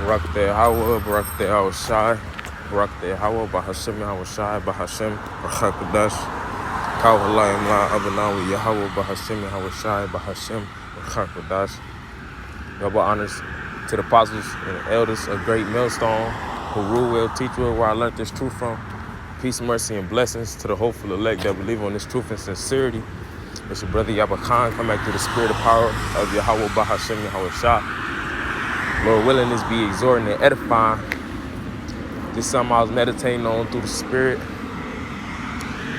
Barakateh Hawa, Barakateh Hawa Shai, Barakateh Hawa, Bahashim Hawa Shai, Bahashim, Rachakadash, Kawhalayim La Abanawi Yahweh, Bahashim Hawa Shai, Bahashim, Rachakadash. Double honors to the apostles and the elders, a great millstone, who rule well, teach well, where I learned this truth from. Peace, mercy, and blessings to the hopeful elect that believe on this truth and sincerity. It's your brother Yabba Khan, come back through the spirit of power of Yahweh Bahashim Yahweh Shah. Lord willing, this be exhorting and edifying. Just something I was meditating on through the spirit.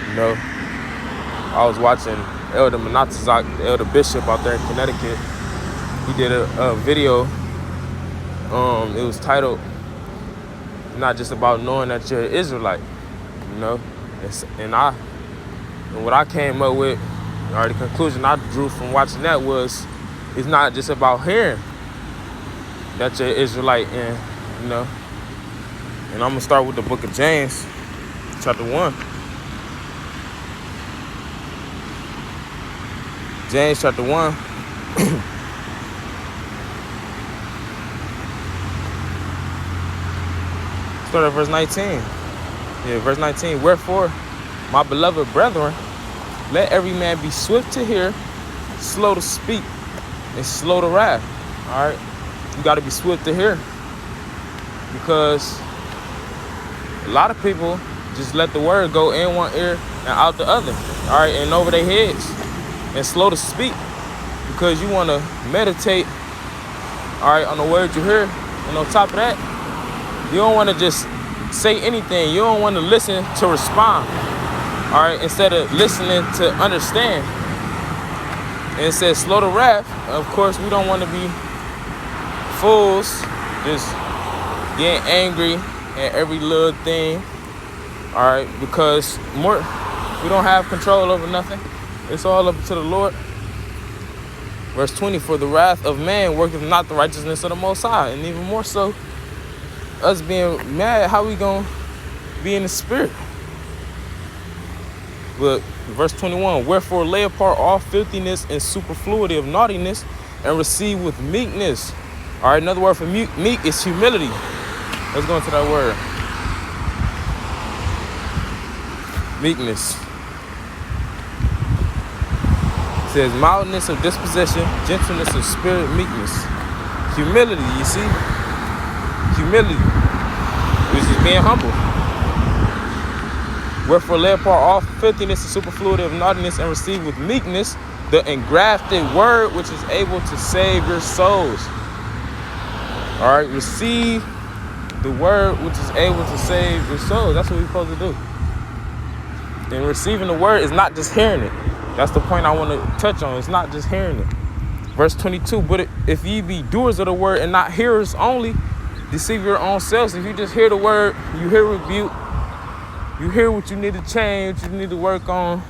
You know, I was watching Elder Manatazak, the Elder Bishop out there in Connecticut. He did a video. It was titled, not just about knowing that you're an Israelite, you know. And what I came up with, or the conclusion I drew from watching that was, it's not just about hearing that you're an Israelite, and you know. And I'm gonna start with the book of James, chapter 1. James chapter 1. Start at verse 19. Yeah, verse 19. Wherefore, my beloved brethren, let every man be swift to hear, slow to speak, and slow to wrath. All right? You got to be swift to hear. Because a lot of people just let the word go in one ear and out the other. All right? And over their heads. And slow to speak. Because you want to meditate, all right, on the word you hear. And on top of that, you don't want to just say anything. You don't want to listen to respond, all right, instead of listening to understand. And it says slow to wrath. Of course, we don't want to be fools, just getting angry at every little thing, all right, because we don't have control over nothing. It's all up to the Lord. Verse 20, for the wrath of man worketh not the righteousness of the Most High. And even more so, us being mad, how we gonna be in the spirit? But verse 21, wherefore lay apart all filthiness and superfluity of naughtiness and receive with meekness. All right, another word for meek is humility. Let's go into that word. Meekness. It says mildness of disposition, gentleness of spirit, meekness. Humility, you see? Humility, which is being humble. Wherefore lay apart all filthiness and superfluity of naughtiness and receive with meekness the engrafted word which is able to save your souls. All right, receive the word which is able to save your souls. That's what we're supposed to do. And receiving the word is not just hearing it. That's the point I want to touch on. It's not just hearing it. Verse 22, but if ye be doers of the word and not hearers only, deceive your own selves. If you just hear the word, you hear rebuke, you hear what you need to change, what you need to work on,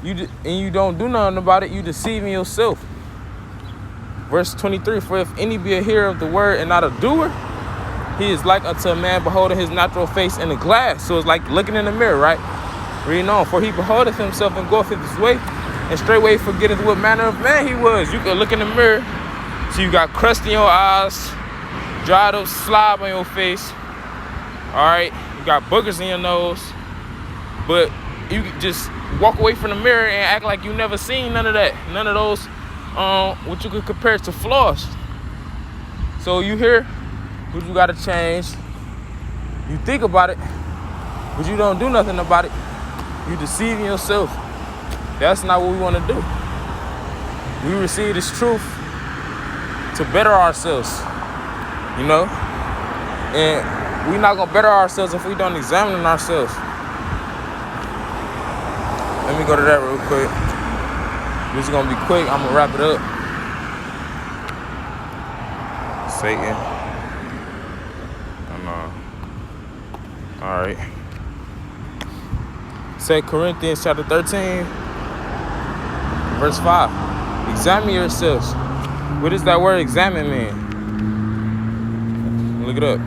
and you don't do nothing about it, you deceiving yourself. Verse 23, for if any be a hearer of the word and not a doer, he is like unto a man beholding his natural face in a glass. So it's like looking in the mirror, right? Reading on, for he beholdeth himself and goeth his way, and straightway forgetteth what manner of man he was. You can look in the mirror, so you got crust in your eyes, dried up slob on your face, all right? You got boogers in your nose, but you just walk away from the mirror and act like you never seen none of that. None of those, what you could compare to flaws. So you hear what you got to change. You think about it, but you don't do nothing about it. You deceiving yourself. That's not what we want to do. We receive this truth to better ourselves, you know? And we're not going to better ourselves if we don't examine ourselves. Let me go to that real quick. This is going to be quick. I'm going to wrap it up. Satan. All right. 2 Corinthians chapter 13, verse 5. Examine yourselves. What does that word examine mean? Look it up.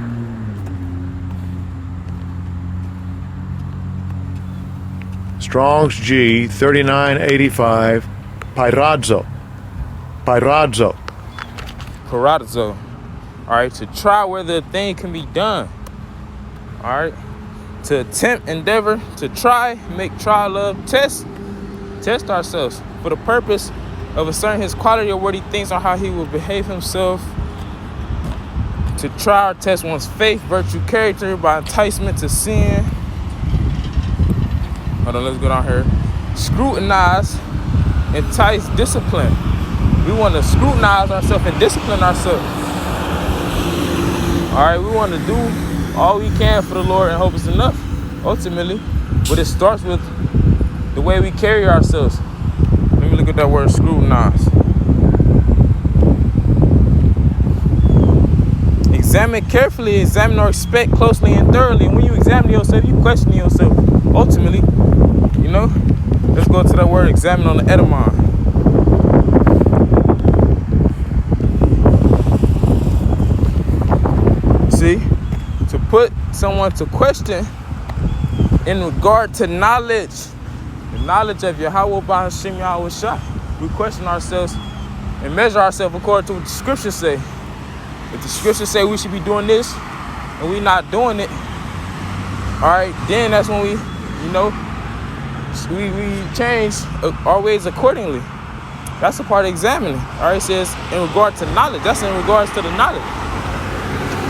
Strong's G 3985, Pyradzo. Pyradzo. All right, to try whether a thing can be done. All right, to attempt, endeavor, to try, make, try, love, test ourselves for the purpose of ascertaining his quality or what he thinks on how he will behave himself. To try or test one's faith, virtue, character by enticement to sin. Hold on, let's go down here. Scrutinize, entice, discipline. We want to scrutinize ourselves and discipline ourselves. All right, we want to do all we can for the Lord and hope it's enough, ultimately. But it starts with the way we carry ourselves. Let me look at that word, scrutinize. Examine carefully, examine or inspect closely and thoroughly. And when you examine yourself, you question yourself, ultimately. You know? Let's go to that word, examine on the etymon. See? To put someone to question in regard to knowledge. The knowledge of Yahweh B'Hashem Yahweh Shah. We question ourselves and measure ourselves according to what the scriptures say. If the scriptures say we should be doing this and we not doing it, all right, then that's when we, you know, we change our ways accordingly. That's a part of examining. All right, it says in regard to knowledge. That's in regards to the knowledge.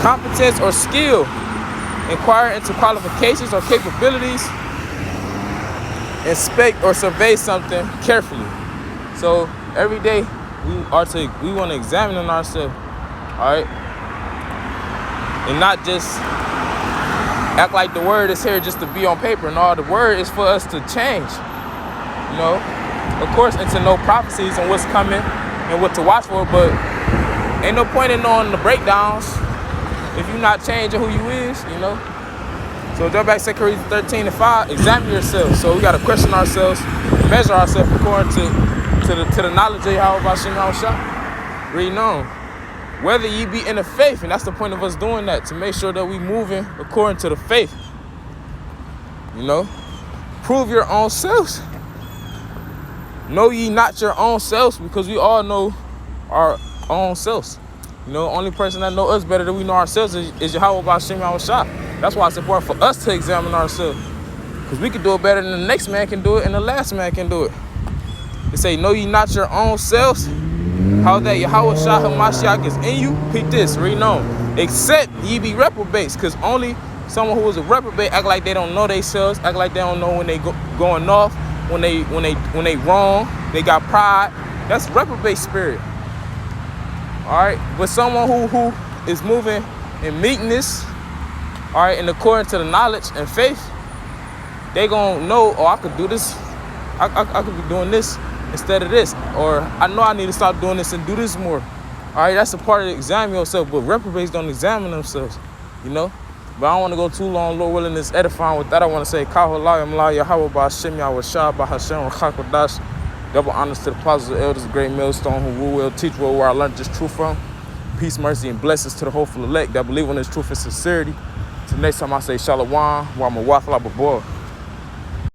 Competence or skill. Inquire into qualifications or capabilities. Inspect or survey something carefully. So every day we want to examine ourselves, all right, and not just act like the word is here just to be on paper. No, the word is for us to change. You know, of course, and to know prophecies and what's coming and what to watch for. But ain't no point in knowing the breakdowns if you're not changing who you is. You know. So go back to 2 Corinthians 13:5. Examine yourself. So we got to question ourselves, measure ourselves according to the knowledge of Yahweh B'Hashem Yahweh Shah. Reading on. Whether ye be in the faith, and that's the point of us doing that, to make sure that we moving according to the faith. You know, prove your own selves. Know ye not your own selves, because we all know our own selves. You know, the only person that know us better than we know ourselves is Yahweh B'Hashem Yahweh Shah. That's why it's important for us to examine ourselves, because we can do it better than the next man can do it and the last man can do it. They say, know ye not your own selves? How that Yahweh Shah HaMashiach is in you? Peep this, read on. Except ye be reprobates, because only someone who is a reprobate act like they don't know themselves, act like they don't know when they going off, when they wrong, they got pride. That's reprobate spirit. All right, but someone who is moving in meekness, all right, and according to the knowledge and faith, they gonna know, oh, I could do this. I could be doing this instead of this, or I know I need to stop doing this and do this more. All right, that's a part of examining yourself, but reprobates don't examine themselves, you know. But I don't want to go too long. Lord willing, is edifying. With that, I want to say, Yahweh B'Hashem Yahweh Shah B'Hashem Chakodash. Double honors to the apostles and elders, great millstone who rule well, teach well, where I learned this truth from. Peace, mercy, and blessings to the hopeful elect that believe in this truth and sincerity. Till next time I say Shalom, while I'm a waffle up a boy.